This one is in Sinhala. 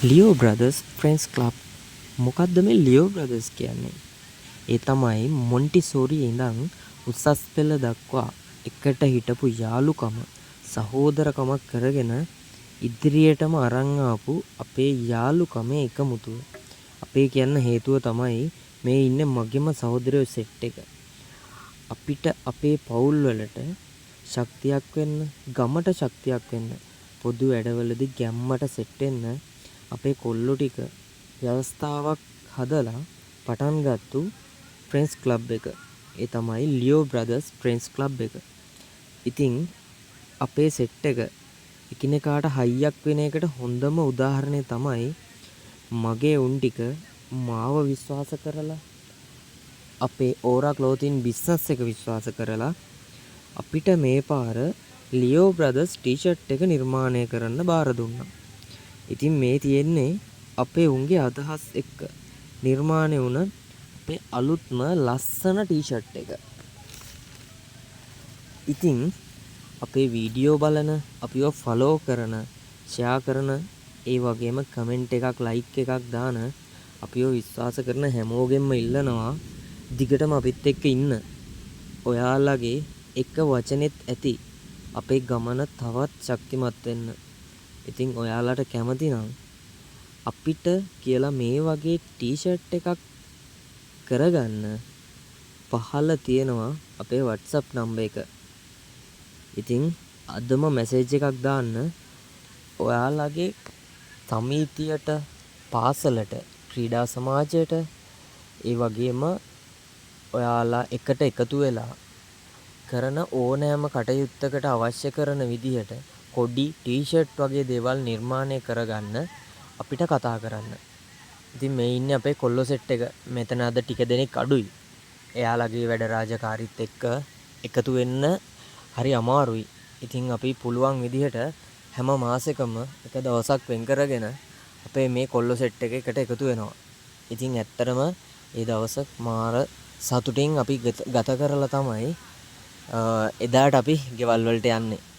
ලියෝ බ්‍රදර්ස් ෆ්‍රෙන්ඩ්ස් ක්ලබ්. මොකක්ද මේ ලියෝ බ්‍රදර්ස් කියන්නේ? ඒ තමයි මොන්ටිසෝරියේ ඉඳන් උසස් පෙළ දක්වා එකට හිටපු යාළුකම සහෝදරකමක් කරගෙන ඉදිරියටම අරන් ආපු අපේ යාළුකමේ එකමුතුව. අපේ කියන්න හේතුව තමයි මේ ඉන්නේ මගේම සහෝදරයෝ සෙට් එක. අපිට අපේ පවුල් වලට ශක්තියක් වෙන්න, ගමට ශක්තියක් වෙන්න, පොදු වැඩවලදී ගැම්මට සෙට් වෙන්න අපේ කොල්ලෝ ටික ව්‍යවස්ථාවක් හදලා පටන් ගත්තු ෆ්‍රෙන්ඩ්ස් ක්ලබ් එක. ඒ තමයි ලියෝ බ්‍රදර්ස් ෆ්‍රෙන්ඩ්ස් ක්ලබ් එක. ඉතින් අපේ සෙට් එක එකිනෙකාට හයියක් වෙන එකට හොඳම උදාහරණය තමයි මගේ උන් ටික මාව විශ්වාස කරලා අපේ ඕරා ක්ලෝතින් බිස්නස් එක විශ්වාස කරලා අපිට මේ පාර ලියෝ බ්‍රදර්ස් ටී-ෂර්ට් එක නිර්මාණය කරන්න බාර දුන්නා. ඉතින් මේ තියෙන්නේ අපේ උන්ගේ අදහස් එක්ක නිර්මාණය වුණ අපේ අලුත්ම ලස්සන ටී-ෂර්ට් එක. ඉතින් අපේ වීඩියෝ බලන, අපිව ෆලෝ කරන, ෂෙයා කරන, ඒ වගේම කමෙන්ට් එකක්, ලයික් එකක් දාන අපිව විශ්වාස කරන හැමෝගෙම ඉල්ලනවා දිගටම අපිත් එක්ක ඉන්න. ඔයාලගේ එක වචනෙත් ඇති අපේ ගමන තවත් ශක්තිමත් වෙන්න. ඉතින් ඔයාලට කැමති නම් අපිට කියලා මේ වගේ ටී-ෂර්ට් එකක් කරගන්න පහළ තියෙනවා අපේ WhatsApp නම්බර් එක. ඉතින් අදම මැසේජ් එකක් දාන්න. ඔයාලගේ සමිතියට, පාසලට, ක්‍රීඩා සමාජයට, ඒ වගේම ඔයාලා එකට එකතු වෙලා කරන ඕනෑම කටයුත්තකට අවශ්‍ය කරන විදිහට කොඩි, ටී-ෂර්ට් වගේ දේවල් නිර්මාණය කරගන්න අපිට කතා කරන්න. ඉතින් මේ ඉන්නේ අපේ කොල්ලෝ සෙට් එක. මෙතන අද ටික දෙනෙක් අඩුයි. එයාලගේ වැඩ රාජකාරීත් එක්ක එකතු වෙන්න හරි අමාරුයි. ඉතින් අපි පුළුවන් විදිහට හැම මාසෙකම එක දවසක් වෙන් කරගෙන අපේ මේ කොල්ලෝ සෙට් එක එකට එකතු වෙනවා. ඉතින් ඇත්තටම ඒ දවස මාර සතුටින් අපි ගත කරලා තමයි එදාට අපි ගෙවල් වලට යන්නේ.